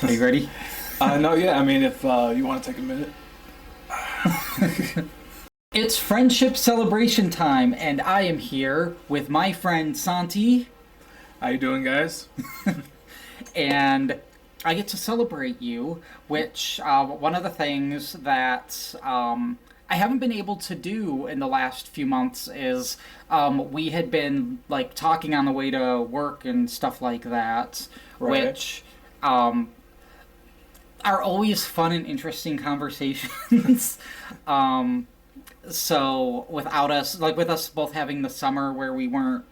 Are you ready? No, yeah. I mean, if you want to take a minute. It's friendship celebration time, and I am here with my friend Santi, How you doing, guys? and I get to celebrate you, which one of the things that I haven't been able to do in the last few months is we had been like talking on the way to work and stuff like that, Right. which are always fun and interesting conversations. So without us, like with us both having the summer where we weren't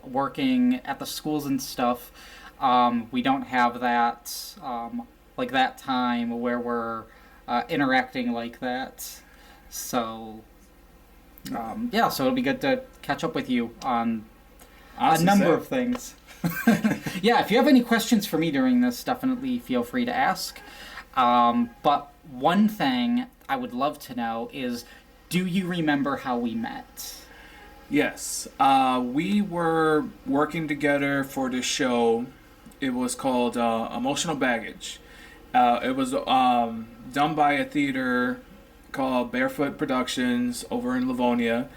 working at the schools and stuff, we don't have that like that time where we're interacting like that. So yeah, so it'll be good to catch up with you on a number of things. Yeah, if you have any questions for me during this, definitely feel free to ask. But one thing I would love to know is, do you remember how we met? Yes. We were working together for this show. It was called Emotional Baggage. It was done by a theater called Barefoot Productions over in Livonia.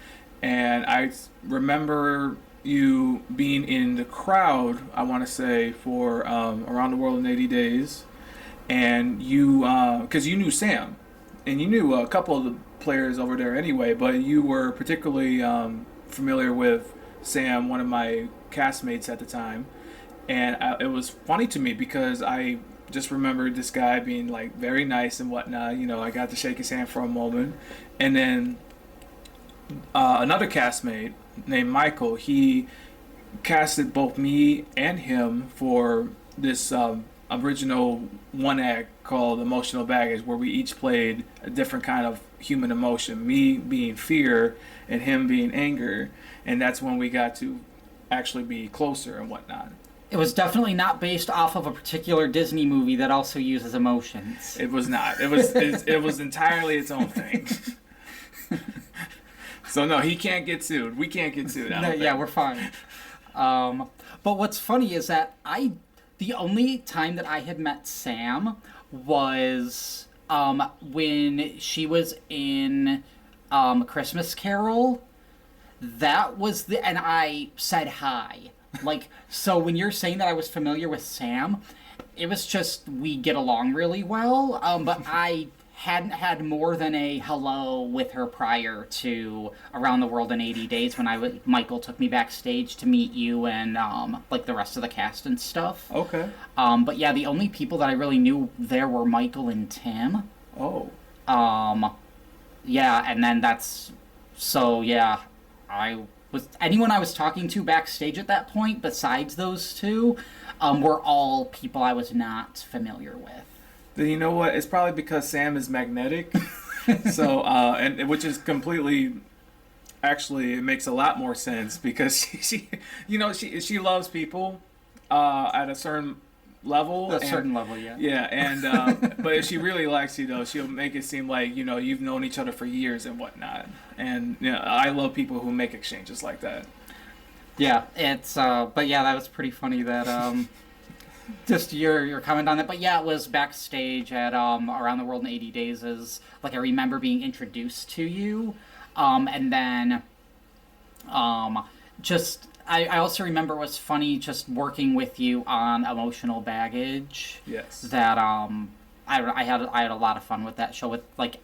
And I remember you being in the crowd, I want to say, for Around the World in 80 Days. And you, because you knew Sam, and you knew a couple of the players over there anyway, but you were particularly familiar with Sam, one of my castmates at the time. And it was funny to me because I just remembered this guy being like very nice and whatnot. You know, I got to shake his hand for a moment. And then another castmate named Michael, he casted both me and him for this original one act called Emotional Baggage, where we each played a different kind of human emotion, me being fear and him being anger. And that's when we got to actually be closer and whatnot. It was definitely not based off of a particular Disney movie that also uses emotions. It was not. It was entirely its own thing. So no, he can't get sued. We can't get sued. I don't think. Yeah, we're fine. But what's funny is that the only time that I had met Sam was when she was in Christmas Carol. That was and I said hi. Like, so when you're saying that I was familiar with Sam, it was just we get along really well. But I hadn't had more than a hello with her prior to Around the World in 80 Days when Michael took me backstage to meet you and like the rest of the cast and stuff. Okay. But yeah, the only people that I really knew there were Michael and Tim. Oh. Yeah, and then yeah, anyone I was talking to backstage at that point besides those two were all people I was not familiar with. Then you know what? It's probably because Sam is magnetic. So and which is completely, actually, it makes a lot more sense because she she loves people at a certain level. A certain level, yeah. Yeah, and but if she really likes you though, she'll make it seem like you've known each other for years and whatnot. And I love people who make exchanges like that. Yeah, it's but yeah, that was pretty funny that just your comment on that. But yeah, it was backstage at Around the World in 80 Days. Is like I remember being introduced to you, and then just I also remember it was funny just working with you on Emotional Baggage. Yes. That I had a lot of fun with that show with like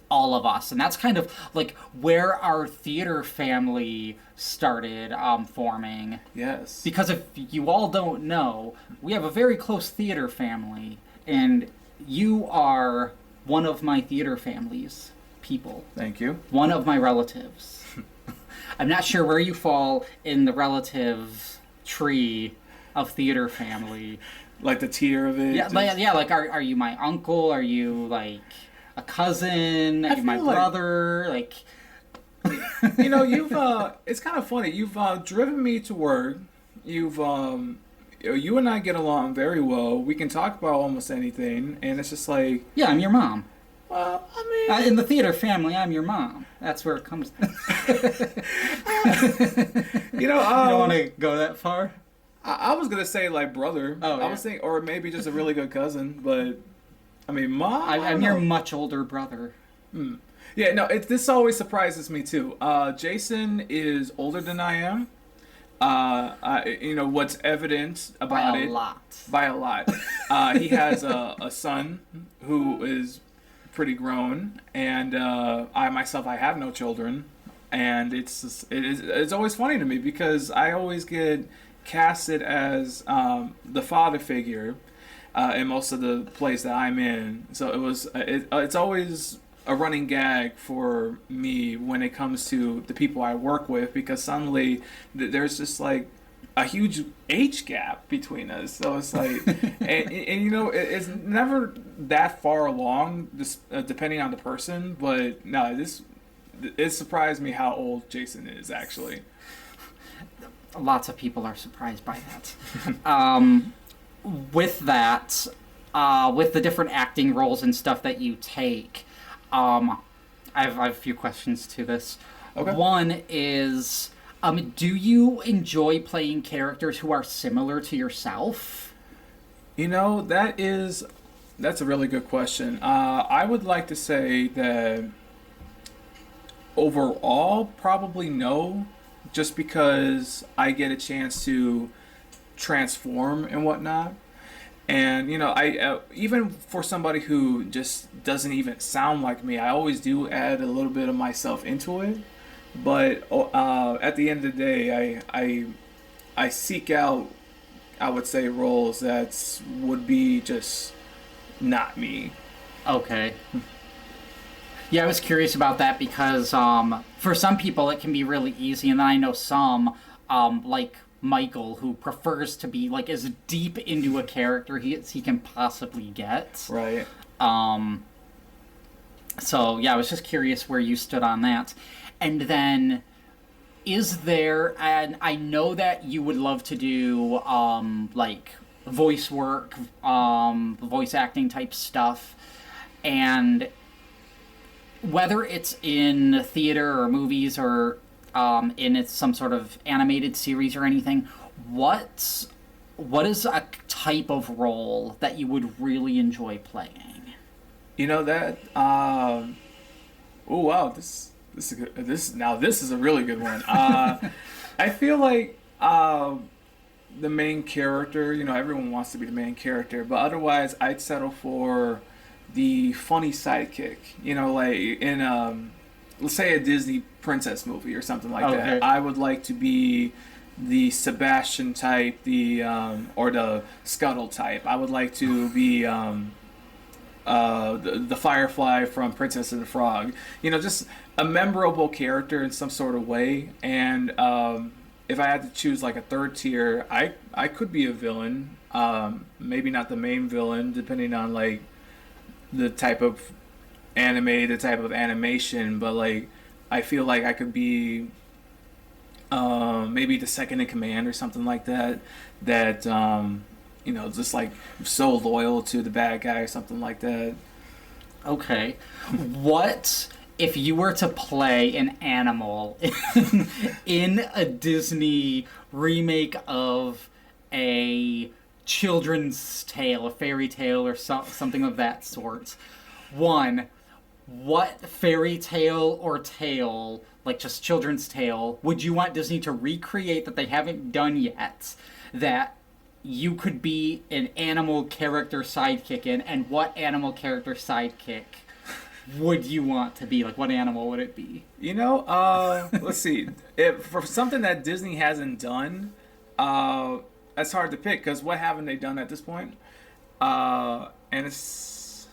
all of us, and that's kind of like where our theater family started forming. Yes. Because if you all don't know, we have a very close theater family, and you are one of my theater family's people. Thank you. One of my relatives. I'm not sure where you fall in the relative tree of theater family. Like the tier of it. Yeah, like are you my uncle? Are you like a cousin? Are you my feel like- brother? Like You've it's kind of funny. You've driven me to work. You and I get along very well. We can talk about almost anything, and it's just like, yeah, I'm your mom. well, I mean, In the theater family, I'm your mom. That's where it comes. you You don't want to go that far. I was gonna say like brother. Oh, I yeah. was thinking, or maybe just a really good cousin. But I mean, mom. I'm your much older brother. Yeah, no. This always surprises me too. Jason is older than I am. What's evident about By a it lot. by a lot. He has a son who is pretty grown, and I myself I have no children, and it's always funny to me because I always get casted as the father figure in most of the plays that I'm in. So it's always a running gag for me when it comes to the people I work with because suddenly there's just like a huge age gap between us. So it's like, and you know, it's never that far along, depending on the person. But no, it surprised me how old Jason is actually. Lots of people are surprised by that. With that, with the different acting roles and stuff that you take, I have a few questions to this. Okay. One is, do you enjoy playing characters who are similar to yourself? You know, that's a really good question. I would like to say that overall, probably no, just because I get a chance to transform and whatnot. And you know, I even for somebody who just doesn't even sound like me, I always do add a little bit of myself into it. But at the end of the day, I seek out, I would say, roles that would be just not me. Okay. Yeah, I was curious about that because for some people it can be really easy, and then I know some, like Michael, who prefers to be like as deep into a character he can possibly get. Right. So yeah, I was just curious where you stood on that. And then, is there, and I know that you would love to do like voice work, voice acting type stuff, and whether it's in theater or movies or in some sort of animated series or anything, what is a type of role that you would really enjoy playing? You know that. Oh wow, this is good. This is a really good one. I feel like the main character. You know, everyone wants to be the main character, but otherwise, I'd settle for the funny sidekick. You know, like in let's say a Disney princess movie or something like that. I would like to be the Sebastian type, or the Scuttle type. I would like to be the Firefly from Princess and the Frog. You know, just a memorable character in some sort of way. And if I had to choose like a third tier, I could be a villain. Maybe not the main villain, depending on like the type of anime, the type of animation, but like I feel like I could be maybe the second in command or something like that. You know, just like so loyal to the bad guy or something like that. Okay. What if you were to play an animal in a Disney remake of a children's tale, a fairy tale, or something of that sort? One, what fairy tale or tale, like just children's tale, would you want Disney to recreate that they haven't done yet, that you could be an animal character sidekick in, and what animal character sidekick would you want to be? Like, what animal would it be? You know, let's see. For something that Disney hasn't done, that's hard to pick, because what haven't they done at this point? And it's...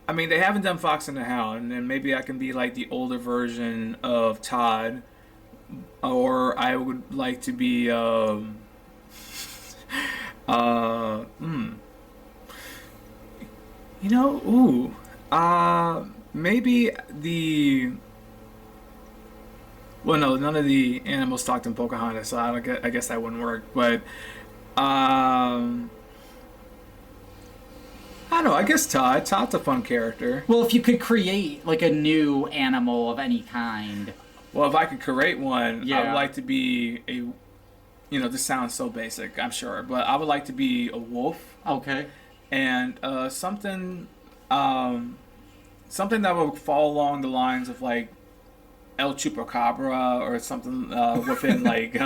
I mean, they haven't done Fox and the Hound, and maybe I can be like the older version of Todd, or I would like to be, you know, maybe the... Well, no, none of the animals talked in Pocahontas, so I guess that wouldn't work. But, I don't know, I guess Todd. Todd's a fun character. Well, if you could create, like, a new animal of any kind. Well, if I could create one, Yeah. I would like to be this sounds so basic, I'm sure, but I would like to be a wolf, Okay. and something that would fall along the lines of like El Chupacabra or something within like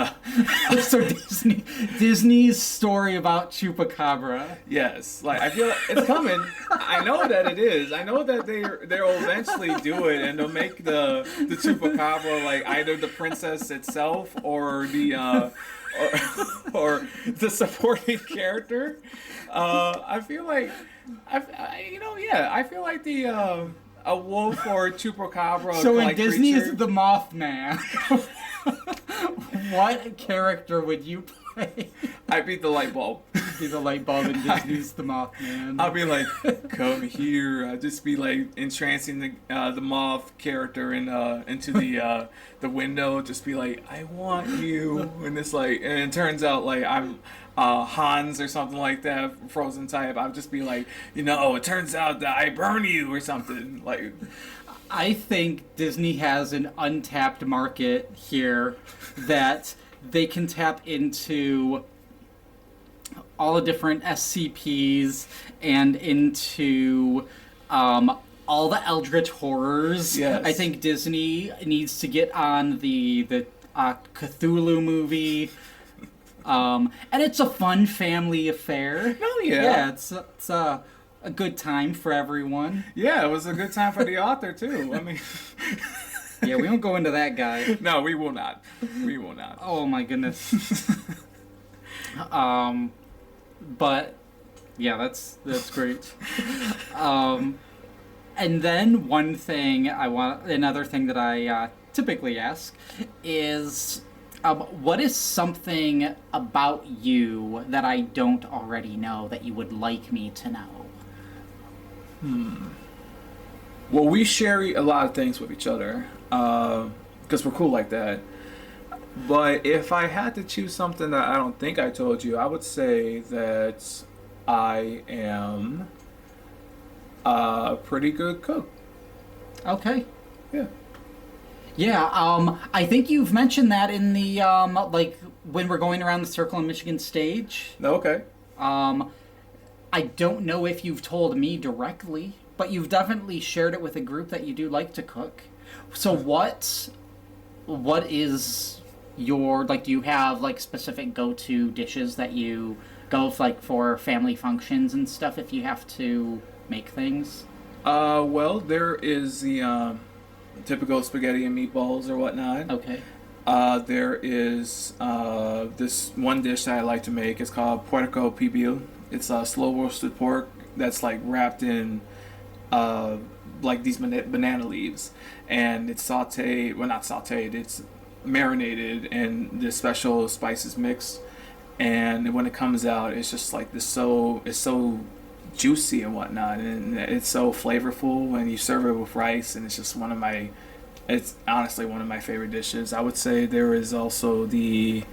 So Disney's story about Chupacabra. yes, like I feel like it's coming. I know that it is. I know that they'll eventually do it, and they'll make the Chupacabra like either the princess itself or the or the supporting character. I feel like I feel like the a wolf or a chupacabra. So in like Disney's creature. The Mothman, what character would you play? I'd be the light bulb. Be the light bulb in Disney's The Mothman. I'll be like, come here. I'll just be like entrancing the moth character into the window. Just be like, I want you, and it's like, and it turns out like I'm Hans or something like that, Frozen type. I'll just be like, it turns out that I burn you or something like. I think Disney has an untapped market here that they can tap into all the different SCPs and into all the Eldritch horrors. Yes. I think Disney needs to get on the Cthulhu movie. And it's a fun family affair. Oh yeah. Yeah, it's a good time for everyone. Yeah, it was a good time for the author too. I mean, Yeah, we won't go into that guy. no, we will not. We will not. Oh my goodness. But yeah, that's great. And then another thing that I typically ask is, what is something about you that I don't already know that you would like me to know? Well, we share a lot of things with each other because we're cool like that. But if I had to choose something that I don't think I told you, I would say that I am a pretty good cook. Okay. Yeah. Yeah, I think you've mentioned that in the, like, when we're going around the Circle in Michigan stage. Okay. I don't know if you've told me directly, but you've definitely shared it with a group that you do like to cook. So what is your, like, do you have, like, specific go-to dishes that you go, like, for family functions and stuff if you have to make things? Well, there is the typical spaghetti and meatballs or whatnot. Okay. There is this one dish that I like to make. It's called puerco pibil. It's slow roasted pork that's like wrapped in like these banana leaves, and it's sautéed. Well, not sautéed. It's marinated in this special spices mix, and when it comes out, it's just like this. It's so juicy and whatnot, and it's so flavorful when you serve it with rice, and it's just it's honestly one of my favorite dishes. I would say there is also the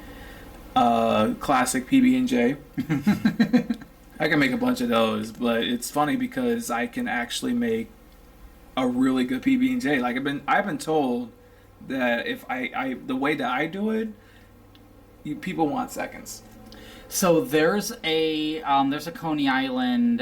classic PB&J. I can make a bunch of those, but it's funny because I can actually make a really good PB&J. Like I've been told that if I the way that I do it, people want seconds. So there's a Coney Island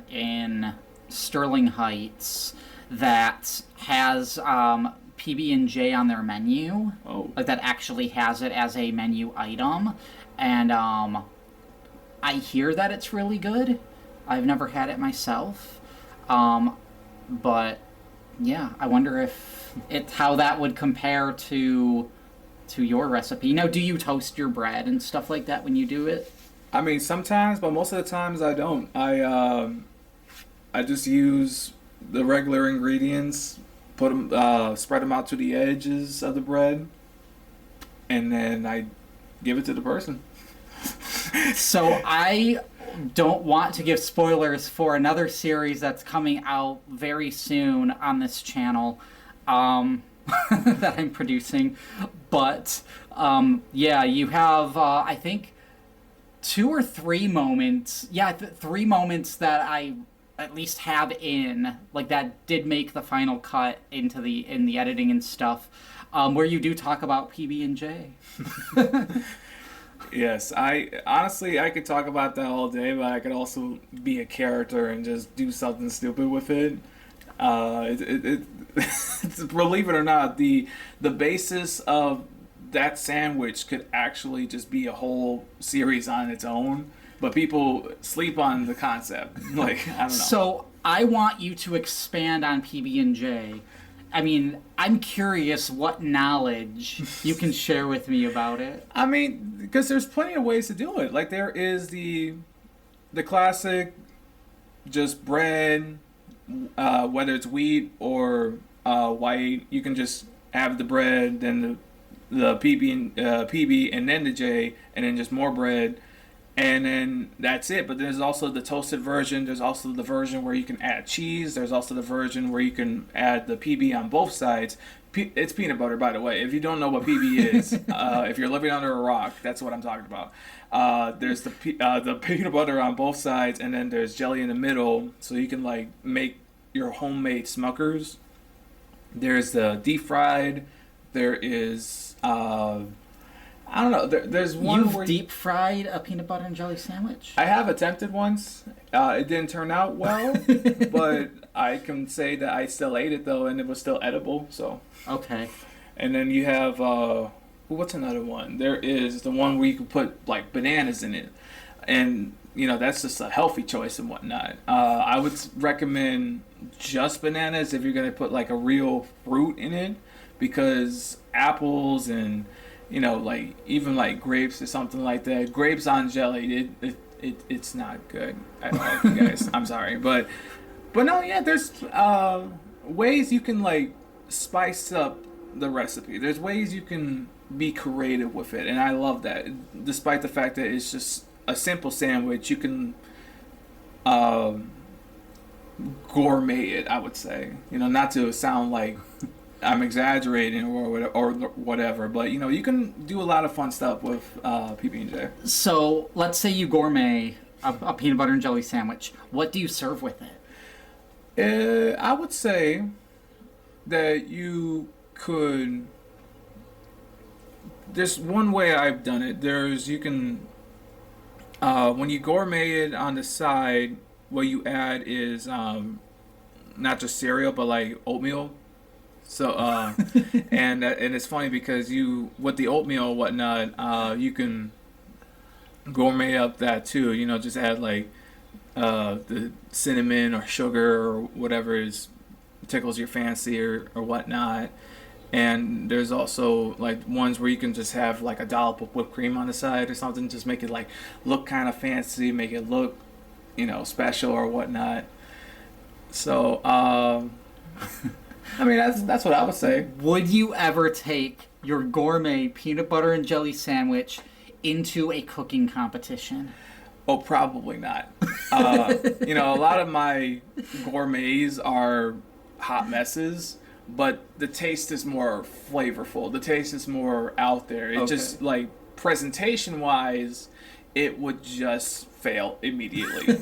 in Sterling Heights that has PB&J on their menu. Oh. Like that actually has it as a menu item, and I hear that it's really good. I've never had it myself, but yeah, I wonder if how that would compare to your recipe. Now, do you toast your bread and stuff like that when you do it? I mean, sometimes, but most of the times I don't. I just use the regular ingredients, put them, spread them out to the edges of the bread, and then I give it to the person. So I don't want to give spoilers for another series that's coming out very soon on this channel that I'm producing. But yeah, you have, I think, 2 or 3 moments. Yeah, 3 moments that I at least have in, like, that did make the final cut in the editing and stuff, where you do talk about PB&J. Yes, I honestly I could talk about that all day, but I could also be a character and just do something stupid with it. Believe it or not, the basis of that sandwich could actually just be a whole series on its own, but people sleep on the concept. Like I don't know. So I want you to expand on PB&J. I mean, I'm curious what knowledge you can share with me about it. I mean, because there's plenty of ways to do it. Like there is the classic, just bread, whether it's wheat or white. You can just have the bread, then the PB, and then the J, and then just more bread, and then that's it. But there's also the toasted version. There's also the version where you can add cheese. There's also the version where you can add the PB on both sides. It's peanut butter, by the way. If you don't know what PB is, if you're living under a rock, that's what I'm talking about. There's the peanut butter on both sides, and then there's jelly in the middle, so you can like make your homemade Smuckers. There's the deep fried. There is I don't know. There's one You've where deep fried a peanut butter and jelly sandwich? I have attempted once. It didn't turn out well, but I can say that I still ate it though, and it was still edible. So Okay. and then you have what's another one? There is the one where you can put like bananas in it, and you know that's just a healthy choice and whatnot. I would recommend just bananas if you're gonna put like a real fruit in it, because apples and you know like even like grapes or something like that. Grapes on jelly, it's not good. You guys, I'm sorry, but no, yeah, there's ways you can like spice up the recipe. There's ways you can be creative with it, and I love that. Despite the fact that it's just a simple sandwich, you can gourmet it. I would say, you know, not to sound like I'm exaggerating or whatever, but you know, you can do a lot of fun stuff with PB&J. So let's say you gourmet a peanut butter and jelly sandwich. What do you serve with it? I would say that you could. There's one way I've done it. You can when you gourmet it on the side, what you add is not just cereal but like oatmeal. So and it's funny because you with the oatmeal and whatnot, you can gourmet up that too. You know, just add like the cinnamon or sugar or whatever tickles your fancy or whatnot. And there's also like ones where you can just have like a dollop of whipped cream on the side or something, just make it like look kind of fancy, make it look, you know, special or whatnot. So I mean that's what I would say. Would you ever take your gourmet peanut butter and jelly sandwich into a cooking competition? Oh, probably not. You know, a lot of my gourmets are hot messes, but the taste is more flavorful. The taste is more out there. It just like presentation wise, it would just fail immediately.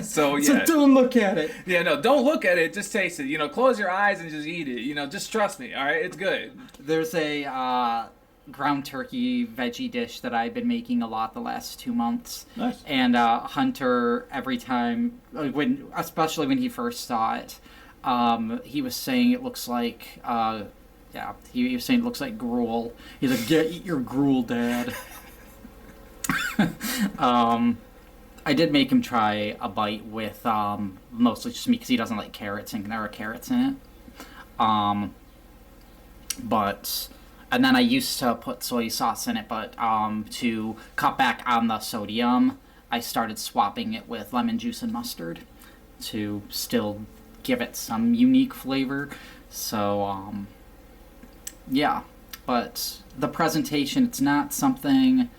So yeah. So don't look at it. Yeah, no, don't look at it. Just taste it. You know, close your eyes and just eat it. You know, just trust me. All right, it's good. There's a ground turkey veggie dish that I've been making a lot the last 2 months. Nice. And Hunter, every time, especially when he first saw it, he was saying it looks like, he was saying it looks like gruel. He's like, eat your gruel, Dad. I did make him try a bite with mostly just me because he doesn't like carrots, and there are carrots in it. And then I used to put soy sauce in it, but to cut back on the sodium, I started swapping it with lemon juice and mustard to still give it some unique flavor. So, yeah. But the presentation, it's not something...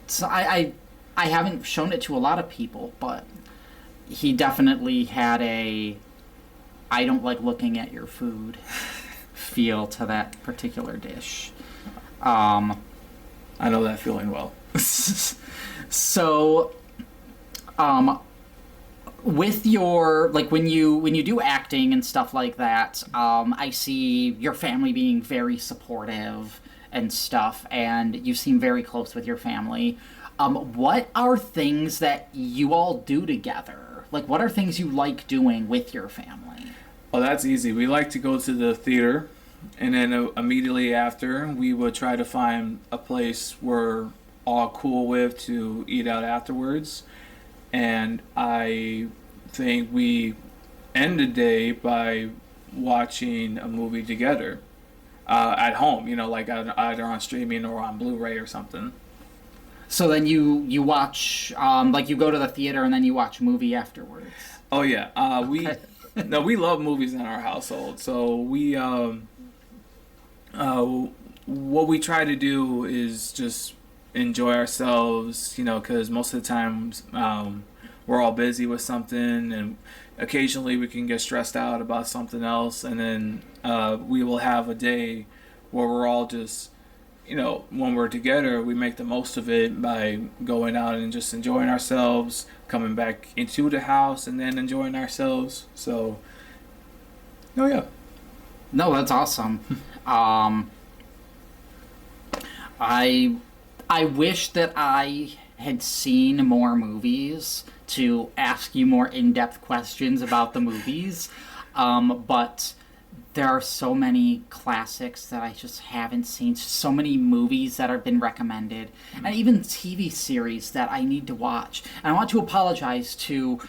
so I haven't shown it to a lot of people, but he definitely had a I don't like looking at your food feel to that particular dish. I know that feeling well. So, with your like when you do acting and stuff like that, I see your family being very supportive and stuff, and you seem very close with your family. What are things that you all do together? Like, what are things you like doing with your family? Oh, that's easy. We like to go to the theater, and then immediately after, we would try to find a place we're all cool with to eat out afterwards. And I think we end the day by watching a movie together at home, like either on streaming or on Blu-ray or something. So then you watch, like you go to the theater and then you watch a movie afterwards. Oh yeah, we love movies in our household. So what we try to do is just enjoy ourselves, because most of the times we're all busy with something, and occasionally we can get stressed out about something else, and then we will have a day where we're all just, when we're together, we make the most of it by going out and just enjoying ourselves, coming back into the house, and then enjoying ourselves. So, oh yeah. No, that's awesome. I wish that I had seen more movies to ask you more in-depth questions about the movies, but there are so many classics that I just haven't seen, so many movies that have been recommended, and even TV series that I need to watch. And I want to apologize to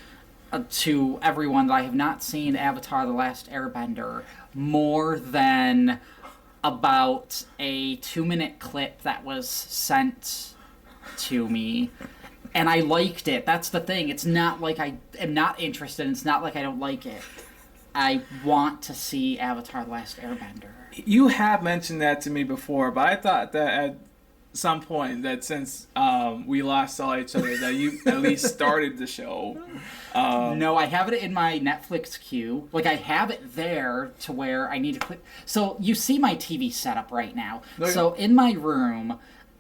everyone that I have not seen Avatar: The Last Airbender more than about a 2-minute clip that was sent to me, and I liked it. That's the thing. It's not like I am not interested. It's not like I don't like it. I want to see Avatar: The Last Airbender. You have mentioned that to me before, but I thought that at some point that since we last saw each other that you at least started the show. No, I have it in my Netflix queue. Like, I have it there to where I need to click. So you see my TV setup right now. Okay. So in my room,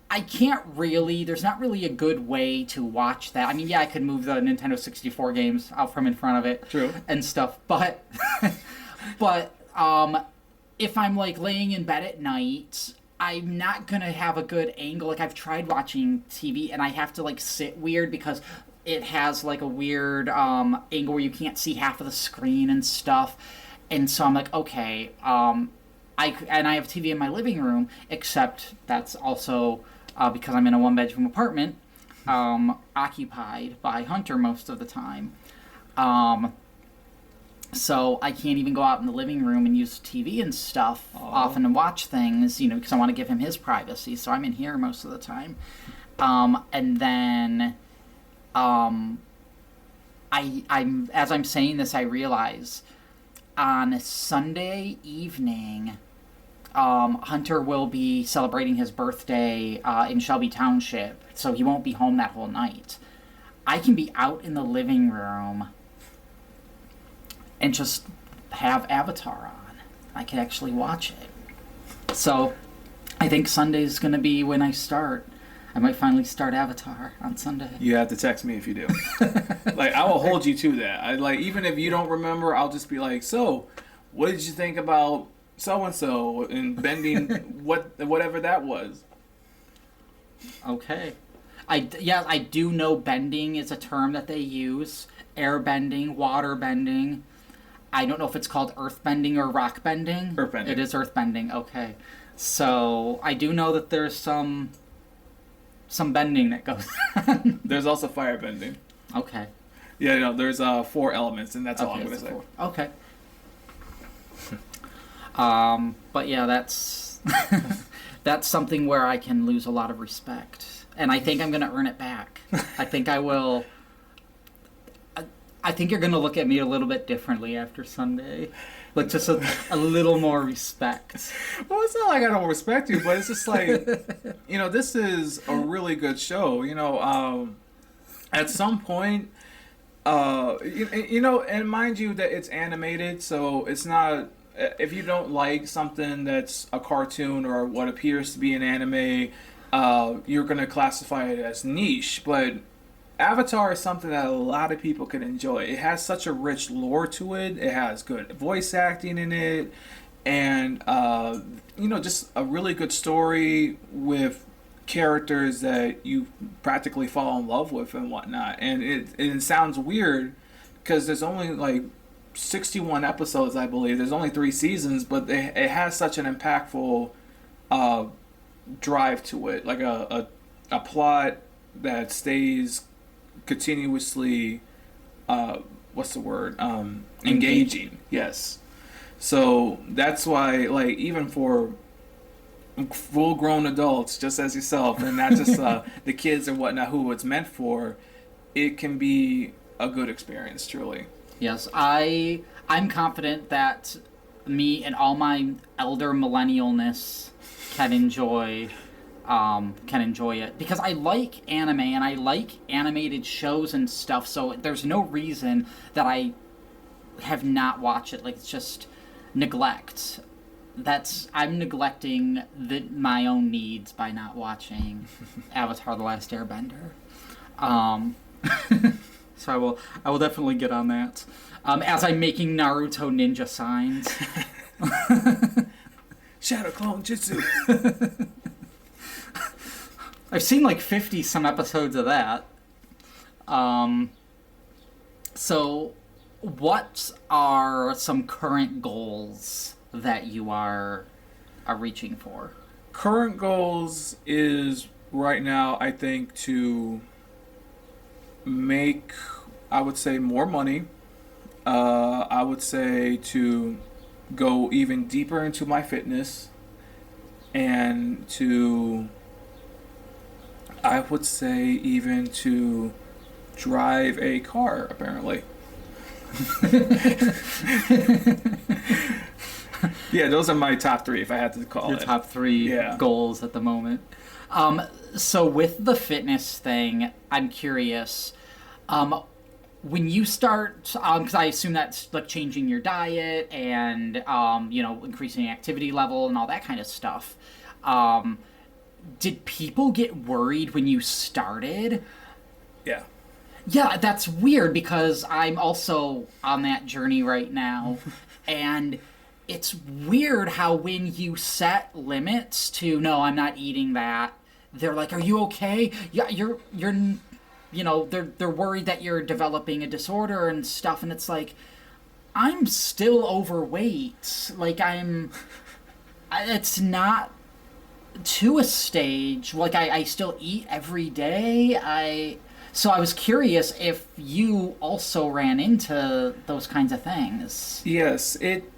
I can't really, there's not really a good way to watch that. I mean, yeah, I could move the Nintendo 64 games out from in front of it. True. And stuff, but if I'm like laying in bed at night, I'm not gonna have a good angle. Like, I've tried watching TV and I have to like sit weird because it has like a weird angle where you can't see half of the screen and stuff. And so I'm like, okay, I have TV in my living room, except that's also because I'm in a 1-bedroom apartment, occupied by Hunter most of the time. So I can't even go out in the living room and use TV and stuff often and watch things, because I want to give him his privacy. So I'm in here most of the time. And then I'm as I'm saying this, I realize on Sunday evening, Hunter will be celebrating his birthday in Shelby Township, so he won't be home that whole night. I can be out in the living room and just have Avatar on. I can actually watch it. So I think Sunday's going to be when I start. I might finally start Avatar on Sunday. You have to text me if you do. Like, I will hold you to that. Even if you don't remember, I'll just be like, so, what did you think about so-and-so and bending whatever that was? Okay. I do know bending is a term that they use. Air bending, water bending. I don't know if it's called earth bending or rock bending. Earth bending. It is earth bending, okay. So, I do know that there's some bending that goes on. There's also fire bending. Okay. Yeah, there's 4 elements, and that's all I'm going to say. Okay. But yeah, that's that's something where I can lose a lot of respect, and I think I'm going to earn it back. I think I will. I think you're going to look at me a little bit differently after Sunday. Like, just a little more respect. Well, it's not like I don't respect you, but it's just like, this is a really good show. At some point, and mind you that it's animated, so it's not, if you don't like something that's a cartoon or what appears to be an anime, you're going to classify it as niche, but Avatar is something that a lot of people can enjoy. It has such a rich lore to it. It has good voice acting in it. and just a really good story with characters that you practically fall in love with and whatnot. And it sounds weird because there's only like 61 episodes, I believe. There's only 3 seasons, but it has such an impactful drive to it, like a plot that stays continuously what's the word, engaging. Yes. So that's why, like, even for full grown adults just as yourself, and not just the kids and whatnot who it's meant for, it can be a good experience, truly. Yes, I'm confident that me and all my elder millennialness can enjoy it, because I like anime and I like animated shows and stuff, so there's no reason that I have not watched it. Like, it's just neglect. I'm neglecting my own needs by not watching Avatar: The Last Airbender. So I will definitely get on that. As I'm making Naruto ninja signs. Shadow Clone Jutsu. I've seen like 50 some episodes of that. So what are some current goals that you are reaching for? Current goals is right now, I think, to make, I would say, more money. I would say to go even deeper into my fitness, and to, I would say, even to drive a car, apparently. Yeah, those are my top 3, if I had to call Your it. top 3 goals at the moment. So with the fitness thing, I'm curious, when you start, because I assume that's like changing your diet and, increasing activity level and all that kind of stuff. Did people get worried when you started? Yeah. Yeah, that's weird, because I'm also on that journey right now. And it's weird how when you set limits to, no, I'm not eating that, they're like, are you okay? Yeah, you're they're worried that you're developing a disorder and stuff, and it's like, I'm still overweight. Like, it's not to a stage. Like, I still eat every day. So I was curious if you also ran into those kinds of things. Yes, it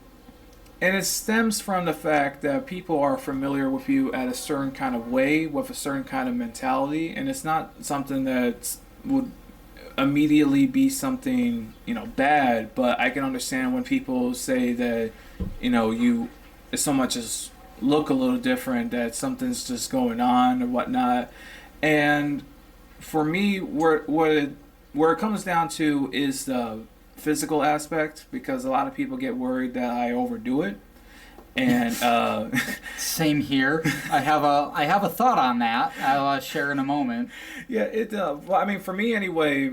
stems from the fact that people are familiar with you at a certain kind of way, with a certain kind of mentality, and it's not something that would immediately be something, bad, but I can understand when people say that, you so much as look a little different, that something's just going on or whatnot. And for me, where it comes down to is the physical aspect, because a lot of people get worried that I overdo it. And same here. I have a thought on that. I'll share in a moment. Yeah, well, I mean, for me anyway,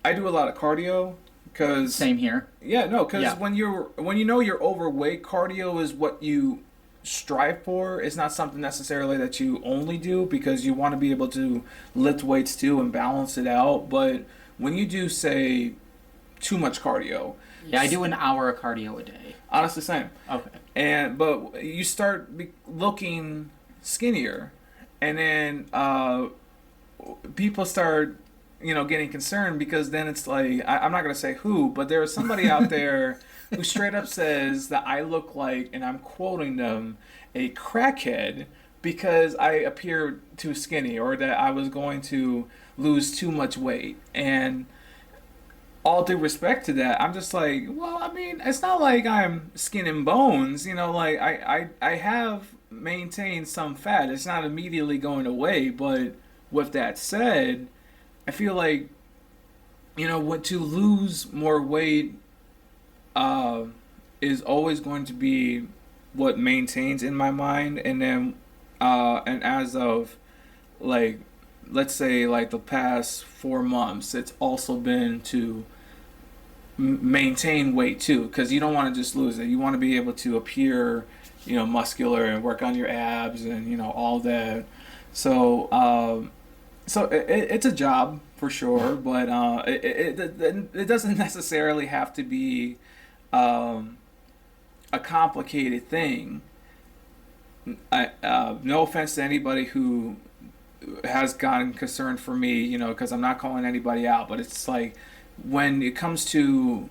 I do a lot of cardio. Cause same here. Yeah, no, because when you know you're overweight, cardio is what you strive for. It's not something necessarily that you only do, because you want to be able to lift weights too and balance it out. But when you do, say, too much cardio. Yeah, I do an hour of cardio a day. Honestly, same. Okay. But you start looking skinnier, and then people start, getting concerned, because then it's like, I'm not gonna say who, but there is somebody out there who straight up says that I look like, and I'm quoting them, a crackhead, because I appear too skinny, or that I was going to lose too much weight. And all due respect to that, I'm just like, well, I mean, it's not like I'm skin and bones, like I have maintained some fat. It's not immediately going away, but with that said, I feel like, what to lose more weight is always going to be what maintains in my mind. And then and as of, like, let's say, like, the past 4 months, it's also been to maintain weight too, because you don't want to just lose it. You want to be able to appear, muscular and work on your abs and all that. So it's a job for sure, but it doesn't necessarily have to be a complicated thing. No offense to anybody who has gotten concerned for me, because I'm not calling anybody out, but it's like when it comes to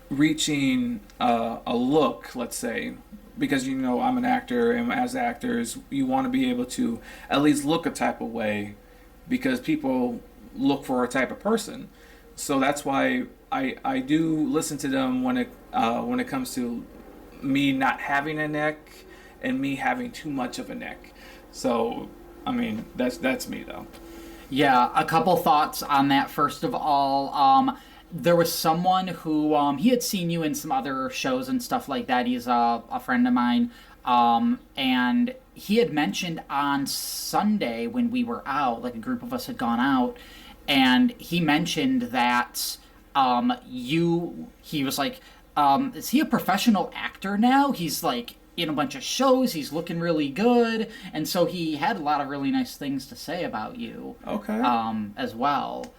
reaching a look, let's say, because I'm an actor, and as actors, you want to be able to at least look a type of way, because people look for a type of person. So that's why I do listen to them when it comes to me not having a neck and me having too much of a neck. So I mean, that's me though. Yeah, a couple thoughts on that. First of all, there was someone who he had seen you in some other shows and stuff like that. He's a friend of mine, and he had mentioned on Sunday when we were out, like a group of us had gone out, and he mentioned that he was like, is he a professional actor now? He's like in a bunch of shows, he's looking really good, and so he had a lot of really nice things to say about you. Okay. As well.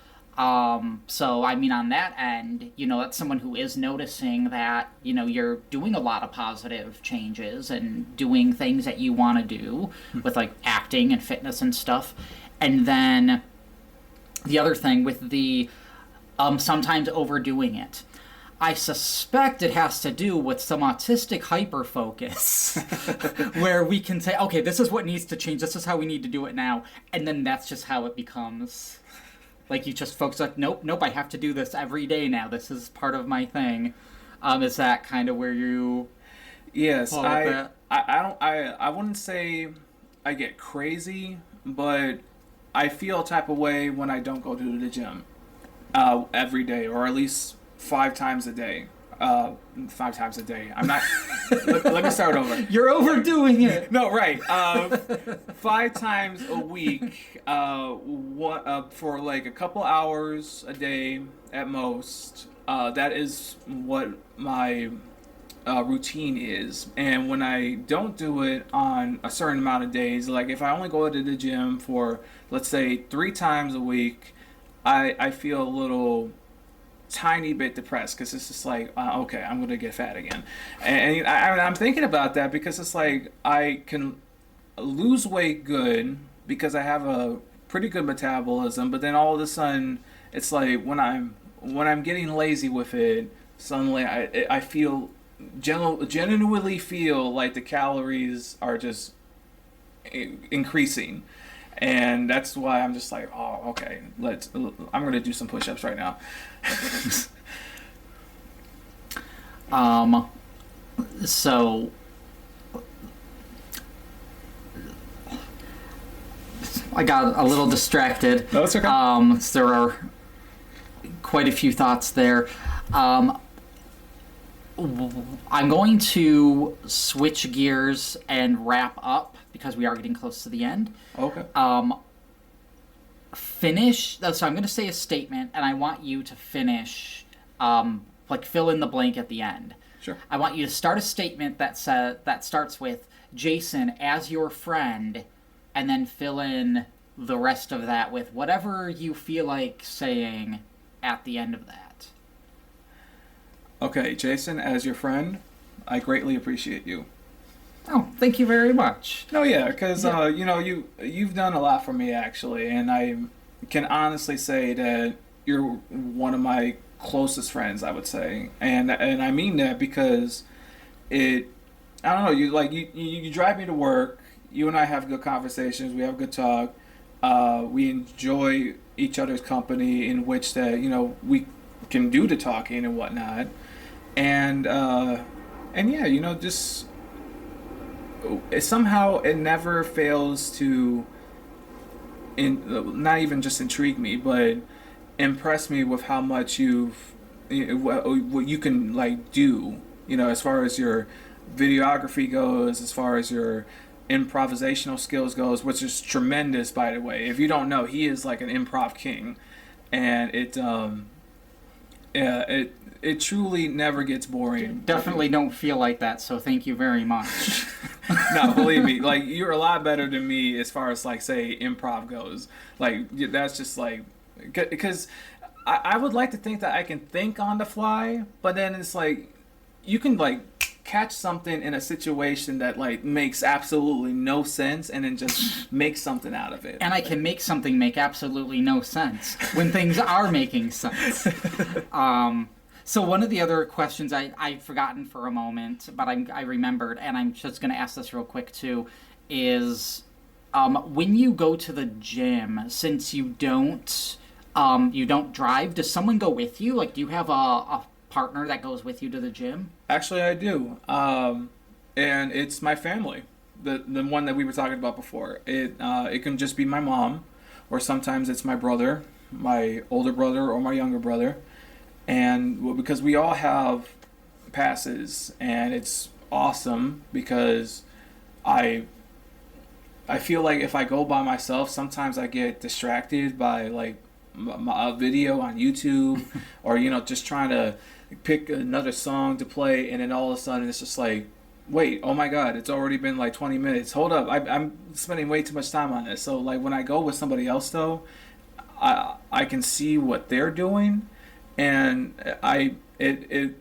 So I mean, on that end, that's someone who is noticing that, you're doing a lot of positive changes and doing things that you want to do with like acting and fitness and stuff. And then the other thing with the sometimes overdoing it. I suspect it has to do with some autistic hyperfocus where we can say, okay, this is what needs to change. This is how we need to do it now. And then that's just how it becomes. Like you just focus like, nope, I have to do this every day now. This is part of my thing. Is that kind of where you... Yes, I wouldn't say I get crazy, but I feel a type of way when I don't go to the gym every day, or at least 5 times a day. 5 times a day. I'm not. let me start over. You're overdoing it. No, right. 5 times a week. For like a couple hours a day at most. That is what my routine is. And when I don't do it on a certain amount of days, like if I only go to the gym for, let's say, 3 times a week, I feel a little tiny bit depressed, because it's just like, okay, I'm gonna get fat again, and I'm thinking about that, because it's like I can lose weight good because I have a pretty good metabolism, but then all of a sudden it's like when I'm getting lazy with it, suddenly I feel genuinely feel like the calories are just increasing. And that's why I'm just like, oh, okay, I'm going to do some push-ups right now. So I got a little distracted. No, it's okay. So there are quite a few thoughts there. I'm going to switch gears and wrap up because we are getting close to the end. Okay. Finish. So I'm going to say a statement, and I want you to finish, like fill in the blank at the end. Sure. I want you to start a statement that starts with Jason as your friend, and then fill in the rest of that with whatever you feel like saying at the end of that. Okay, Jason, as your friend, I greatly appreciate you. Oh, thank you very much. No, yeah, because you've done a lot for me actually, and I can honestly say that you're one of my closest friends, I would say, and I mean that because I don't know, you drive me to work. You and I have good conversations. We have good talk. We enjoy each other's company, in which that we can do the talking and whatnot, and yeah, just. Somehow it never fails to not even just intrigue me, but impress me with how much what you can like do, as far as your videography goes, as far as your improvisational skills goes, which is tremendous, by the way. If you don't know, he is like an improv king, and Yeah, it truly never gets boring. Definitely don't feel like that, so thank you very much. No, believe me, like you're a lot better than me as far as like say improv goes. Like that's just like because I would like to think that I can think on the fly, but then it's like you can like catch something in a situation that like makes absolutely no sense and then just make something out of it. And I can make something make absolutely no sense when things are making sense. So one of the other questions I'd forgotten for a moment, but I remembered, and I'm just going to ask this real quick too, is when you go to the gym, since you don't drive, does someone go with you? Like, do you have a partner that goes with you to the gym? Actually, I do, and it's my family, the one that we were talking about before. It can just be my mom, or sometimes it's my brother, my older brother, or my younger brother. And well, because we all have passes, and it's awesome because I feel like if I go by myself, sometimes I get distracted by like a video on YouTube, or just trying to pick another song to play, and then all of a sudden it's just like, wait, oh my God, it's already been like 20 minutes. Hold up, I'm spending way too much time on this. So like when I go with somebody else though, I can see what they're doing. And it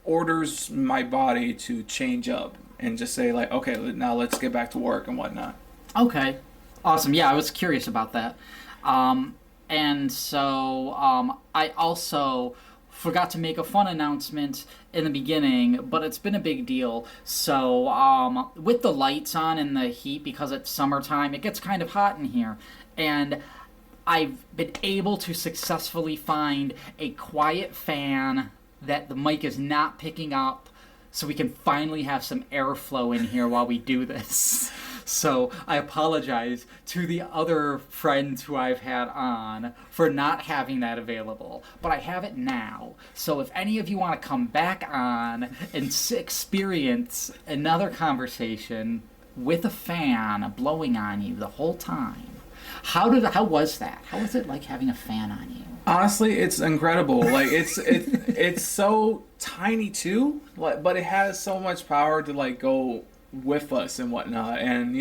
orders my body to change up and just say like, okay, now let's get back to work and whatnot. Okay, awesome. Yeah, I was curious about that. And so I also forgot to make a fun announcement in the beginning, but it's been a big deal. So with the lights on and the heat, because it's summertime, it gets kind of hot in here, and I've been able to successfully find a quiet fan that the mic is not picking up, so we can finally have some airflow in here while we do this. So I apologize to the other friends who I've had on for not having that available, but I have it now. So if any of you want to come back on and experience another conversation with a fan blowing on you the whole time, how was that? How was it like having a fan on you? Honestly, it's incredible. Like it's so tiny too, but it has so much power to like go with us and whatnot, and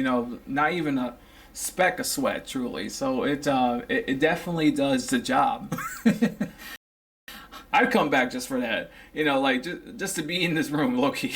not even a speck of sweat, truly. So it definitely does the job. I'd come back just for that, like just to be in this room, low key.